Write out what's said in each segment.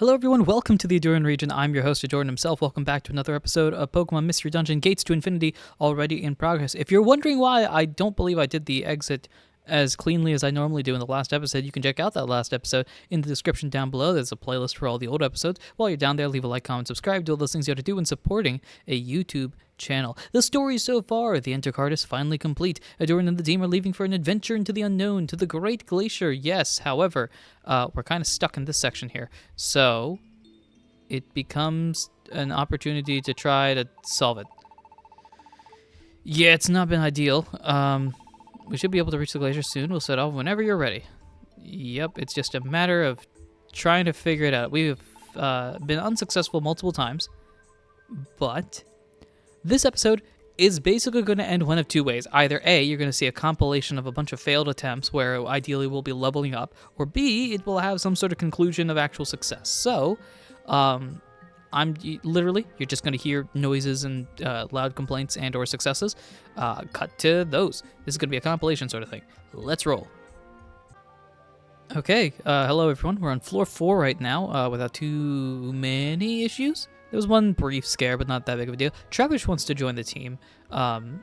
Hello everyone, welcome to the Ahdurin region. I'm your host, Ahdurin himself. Welcome back to another episode of Pokemon Mystery Dungeon Gates to Infinity, already in progress. If you're wondering why I don't believe I did the exit as cleanly as I normally do in the last episode, you can check out that last episode in the description down below. There's a playlist for all the old episodes. While you're down there, leave a like, comment, subscribe, do all those things you have to do in supporting a YouTube channel. The story so far, the Intercard is finally complete. Ahdurin and the team are leaving for an adventure into the unknown, to the Great Glacier. Yes, however, we're kind of stuck in this section here. So it becomes an opportunity to try to solve it. Yeah, it's not been ideal. We should be able to reach the glacier soon. We'll set off whenever you're ready. Yep, it's just a matter of trying to figure it out. We've been unsuccessful multiple times, but this episode is basically going to end one of two ways. Either A, you're going to see a compilation of a bunch of failed attempts where ideally we'll be leveling up, or B, it will have some sort of conclusion of actual success. So, you're just going to hear noises and loud complaints and or successes. Cut to those. This is going to be a compilation sort of thing. Let's roll. Okay, hello everyone. We're on floor 4 right now without too many issues. There was one brief scare, but not that big of a deal. Trubbish wants to join the team, and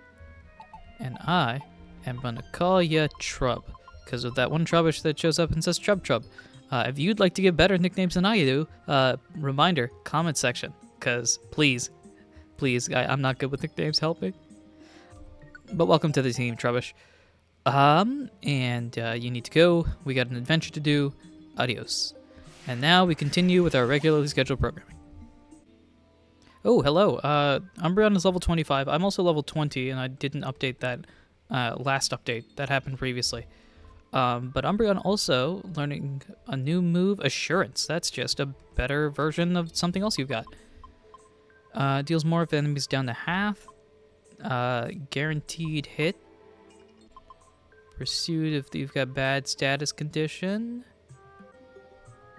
I am going to call you Trub, because of that one Trubbish that shows up and says Trub. If you'd like to get better nicknames than I do, reminder, comment section, because please, I'm not good with nicknames, help me. But welcome to the team, Trubbish. You need to go. We got an adventure to do. Adios. And now we continue with our regularly scheduled programming. Oh, hello. Umbreon is level 25. I'm also level 20, and I didn't update that last update. That happened previously. But Umbreon also learning a new move, Assurance. That's just a better version of something else you've got. Deals more if enemies down to half. Guaranteed hit. Pursued if you've got bad status condition.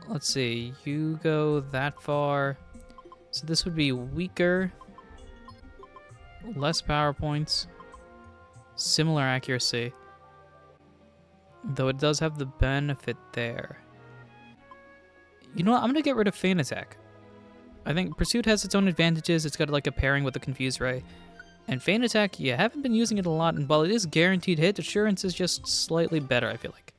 Let's see, you go that far. So this would be weaker. Less power points. Similar accuracy. Though it does have the benefit there. You know what? I'm going to get rid of Feint Attack. I think Pursuit has its own advantages. It's got like a pairing with the Confuse Ray. And Feint Attack, you haven't been using it a lot. And while it is guaranteed hit, Assurance is just slightly better, I feel like.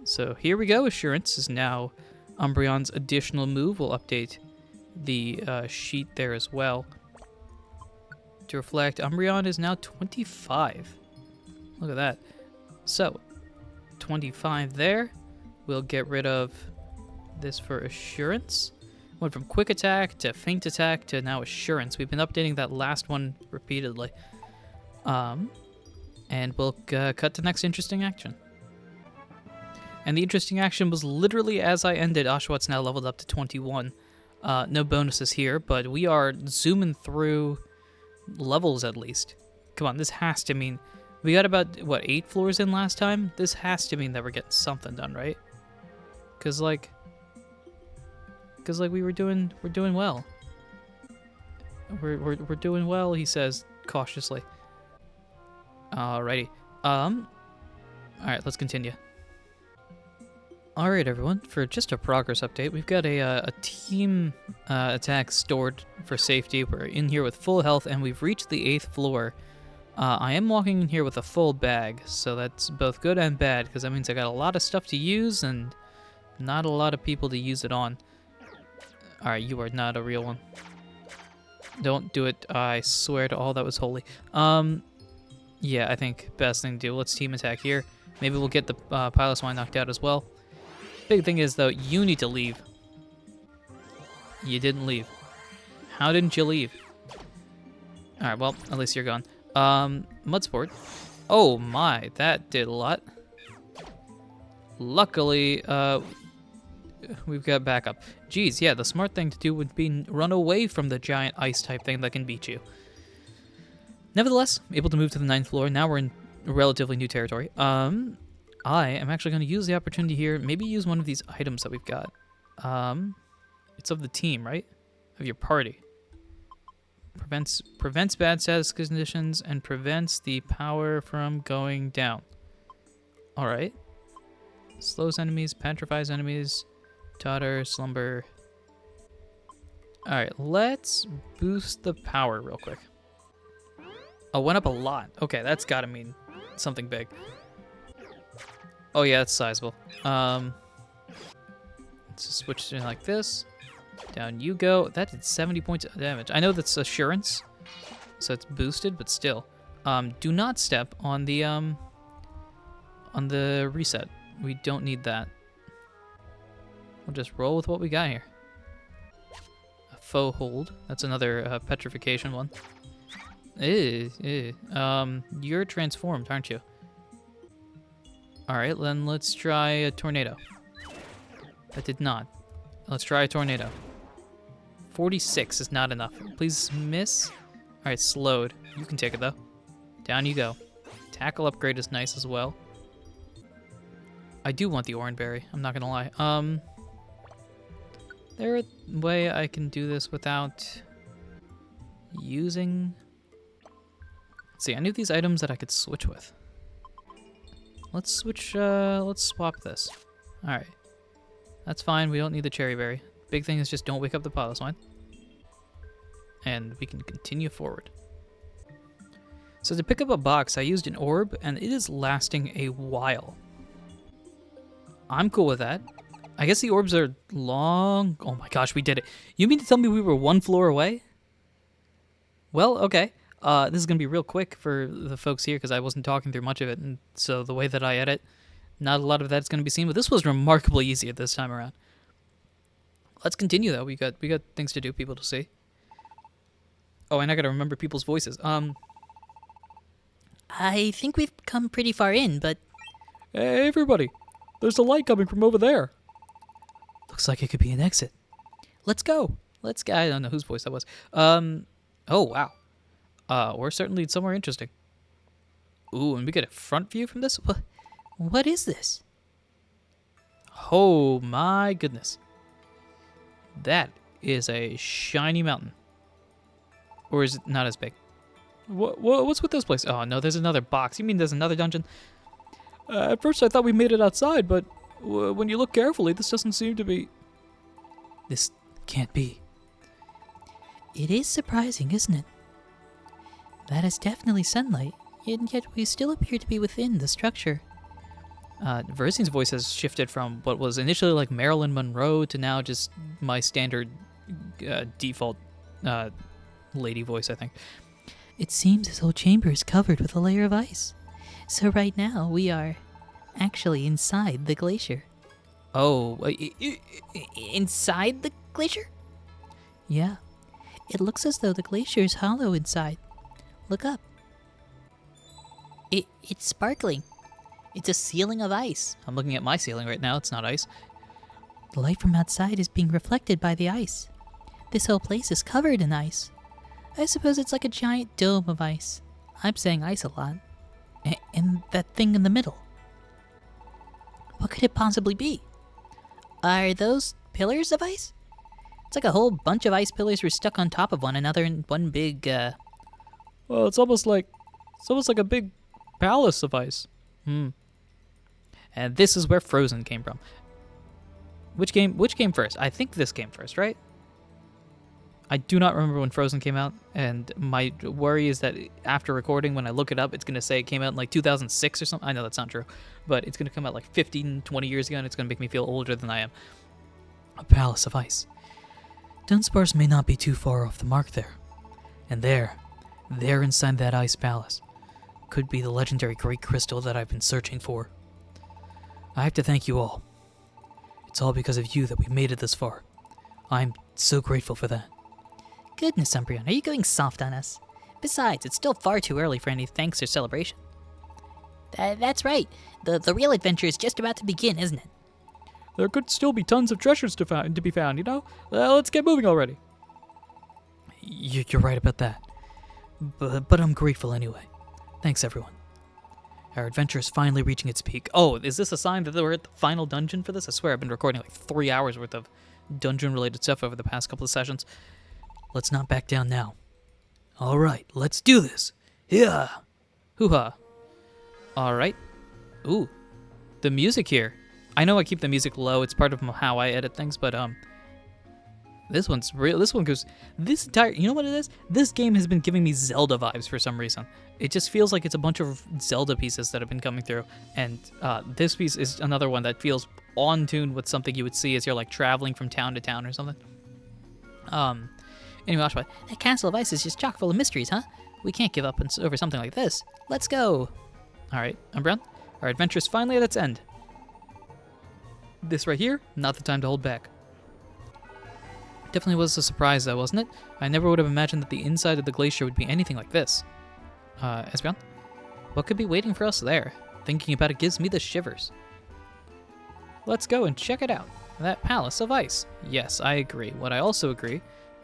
So here we go. Assurance is now Umbreon's additional move. We'll update the sheet there as well. To reflect, Umbreon is now 25. Look at that. So, 25 there. We'll get rid of this for Assurance. Went from Quick Attack to Feint Attack to now Assurance. We've been updating that last one repeatedly. And we'll cut to next interesting action. And the interesting action was literally as I ended. Oshawott now leveled up to 21. No bonuses here, but we are zooming through levels at least. Come on, this has to mean... We got about, what, 8 floors in last time? This has to mean that we're getting something done, right? Because we're doing well. We're doing well, he says cautiously. Alrighty. Alright, let's continue. Alright, everyone. For just a progress update, we've got a team attack stored for safety. We're in here with full health, and we've reached the 8th floor. I am walking in here with a full bag, so that's both good and bad, because that means I got a lot of stuff to use and not a lot of people to use it on. Alright, you are not a real one. Don't do it, I swear to all that was holy. Yeah, I think best thing to do, let's team attack here. Maybe we'll get the Piloswine knocked out as well. Big thing is, though, you need to leave. You didn't leave. How didn't you leave? Alright, well, at least you're gone. Mudsport. Oh my, that did a lot. Luckily, we've got backup. Geez, yeah, the smart thing to do would be run away from the giant ice type thing that can beat you. Nevertheless, able to move to the 9th floor. Now we're in relatively new territory. I am actually going to use the opportunity here. Maybe use one of these items that we've got. It's of the team, right? Of your party. Prevents bad status conditions and prevents the power from going down. Alright. Slows enemies, petrifies enemies, Totter, slumber. Alright, let's boost the power real quick. Oh, went up a lot. Okay, that's gotta mean something big. Oh yeah, it's sizable. Let's just switch to like this. Down you go. That did 70 points of damage. I know that's assurance, so it's boosted, but still. Do not step on the reset. We don't need that. We'll just roll with what we got here. A faux hold. That's another petrification one. You're transformed, aren't you? Alright, then let's try a tornado. That did not. Let's try a tornado. 46 is not enough. Please miss. Alright, slowed. You can take it, though. Down you go. Tackle upgrade is nice as well. I do want the orange berry. I'm not gonna lie. There a way I can do this without using... Let's see, I knew these items that I could switch with. Let's switch, let's swap this. Alright. That's fine, we don't need the cherry berry. Big thing is just don't wake up the piloswine. And we can continue forward. So to pick up a box, I used an orb, and it is lasting a while. I'm cool with that. I guess the orbs are long... Oh my gosh, we did it. You mean to tell me we were one floor away? Well, okay. This is going to be real quick for the folks here because I wasn't talking through much of it. And so the way that I edit, not a lot of that's going to be seen. But this was remarkably easy this time around. Let's continue, though. We got things to do, people to see. Oh, and I got to remember people's voices. I think we've come pretty far in, but... Hey, everybody. There's a light coming from over there. Looks like it could be an exit. Let's go. Let's go. I don't know whose voice that was. Oh, wow. We're certainly somewhere interesting. Ooh, and we get a front view from this? What is this? Oh, my goodness. That is a shiny mountain. Or is it not as big? What's with this place? Oh, no, there's another box. You mean there's another dungeon? At first I thought we made it outside, but when you look carefully, this doesn't seem to be... This can't be. It is surprising, isn't it? That is definitely sunlight, and yet we still appear to be within the structure. Verzin's voice has shifted from what was initially like Marilyn Monroe to now just my standard default lady voice, I think. It seems this whole chamber is covered with a layer of ice. So right now, we are actually inside the glacier. Oh, inside the glacier? Yeah. It looks as though the glacier is hollow inside. Look up. It's sparkling. It's a ceiling of ice. I'm looking at my ceiling right now. It's not ice. The light from outside is being reflected by the ice. This whole place is covered in ice. I suppose it's like a giant dome of ice. I'm saying ice a lot. And that thing in the middle. What could it possibly be? Are those pillars of ice? It's like a whole bunch of ice pillars were stuck on top of one another in one big, Well, it's almost like a big palace of ice. And this is where Frozen came from. Which came first? I think this came first, right? I do not remember when Frozen came out, and my worry is that after recording, when I look it up, it's going to say it came out in like 2006 or something. I know that's not true, but it's going to come out like 15, 20 years ago, and it's going to make me feel older than I am. A palace of ice. Dunsparce may not be too far off the mark there. And there inside that ice palace, could be the legendary Great Crystal that I've been searching for. I have to thank you all. It's all because of you that we made it this far. I'm so grateful for that. Goodness, Umbreon, are you going soft on us? Besides, it's still far too early for any thanks or celebration. That's right. The real adventure is just about to begin, isn't it? There could still be tons of treasures to be found, you know? Let's get moving already. You're right about that. But I'm grateful anyway. Thanks, everyone. Our adventure is finally reaching its peak. Oh, is this a sign that we're at the final dungeon for this? I swear I've been recording like 3 hours worth of dungeon-related stuff over the past couple of sessions. Let's not back down now. All right, let's do this. Yeah. Hoo-ha. All right. Ooh, the music here. I know I keep the music low. It's part of how I edit things, but this one's real. This one goes. This entire. You know what it is? This game has been giving me Zelda vibes for some reason. It just feels like it's a bunch of Zelda pieces that have been coming through, and this piece is another one that feels on tune with something you would see as you're like traveling from town to town or something. Anyway, Oshawott, That castle of ice is just chock full of mysteries, huh? We can't give up over something like this. Let's go. all right, Umbreon, our adventure is finally at its end. This right here, not the time to hold back. Definitely was a surprise, though, wasn't it? I never would have imagined that the inside of the glacier would be anything like this. Espeon, what could be waiting for us there? Thinking about it gives me the shivers. Let's go and check it out. That palace of ice. Yes, I agree. What I also agree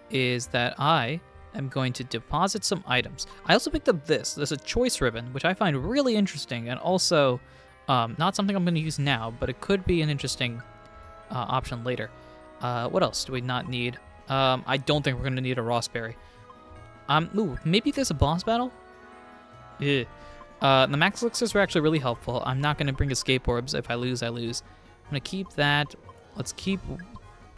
is that I am going to deposit some items. I also picked up this. There's a choice ribbon, which I find really interesting, and also not something I'm going to use now, but it could be an interesting option later. What else do we not need? I don't think we're going to need a Rossberry. Ooh, maybe there's a boss battle? Yeah. The max elixirs were actually really helpful. I'm not going to bring escape orbs. If I lose, I lose. I'm going to keep that. Let's keep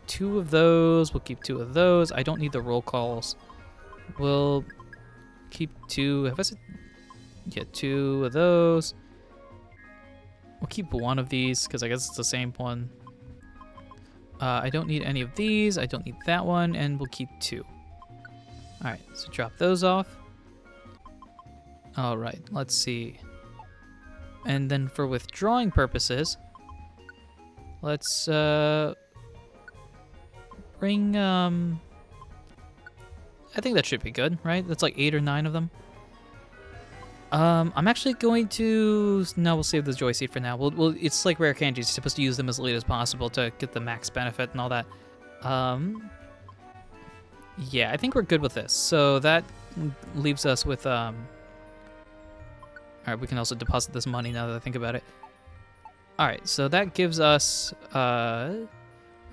2 of those. We'll keep 2 of those. I don't need the roll calls. We'll keep 2. Have I said? Yeah, 2 of those. We'll keep 1 of these because I guess it's the same one. I don't need any of these. I don't need that one. And we'll keep 2. All right, so drop those off. All right, let's see. And then for withdrawing purposes, let's bring, I think that should be good, right? That's like 8 or 9 of them. I'm actually going to, no, we'll save the joy seed for now. It's like rare candies. You're supposed to use them as late as possible to get the max benefit and all that. Yeah, I think we're good with this. So that leaves us with, all right, we can also deposit this money now that I think about it. All right, so that gives us a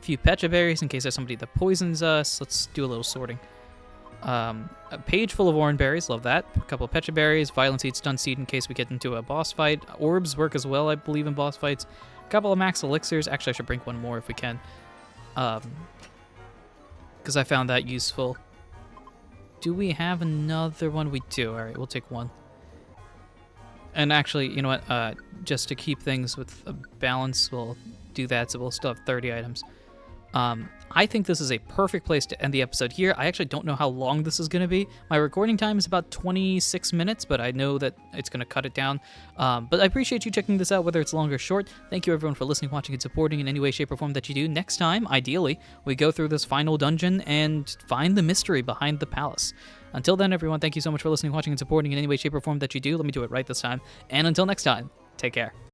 few Pecha berries in case there's somebody that poisons us. Let's do a little sorting. A page full of orange berries, love that. A couple of Pecha berries, violent seed, stun seed in case we get into a boss fight. Orbs work as well, I believe, in boss fights. A couple of max elixirs. Actually, I should bring one more if we can, because I found that useful. Do we have another one? We do. All right, we'll take 1. And actually, you know what? Just to keep things with a balance, we'll do that, so we'll still have 30 items. I think this is a perfect place to end the episode here. I actually don't know how long this is going to be. My recording time is about 26 minutes, but I know that it's going to cut it down. But I appreciate you checking this out, whether it's long or short. Thank you, everyone, for listening, watching, and supporting in any way, shape, or form that you do. Next time, ideally, we go through this final dungeon and find the mystery behind the palace. Until then, everyone, thank you so much for listening, watching, and supporting in any way, shape, or form that you do. Let me do it right this time. And until next time, take care.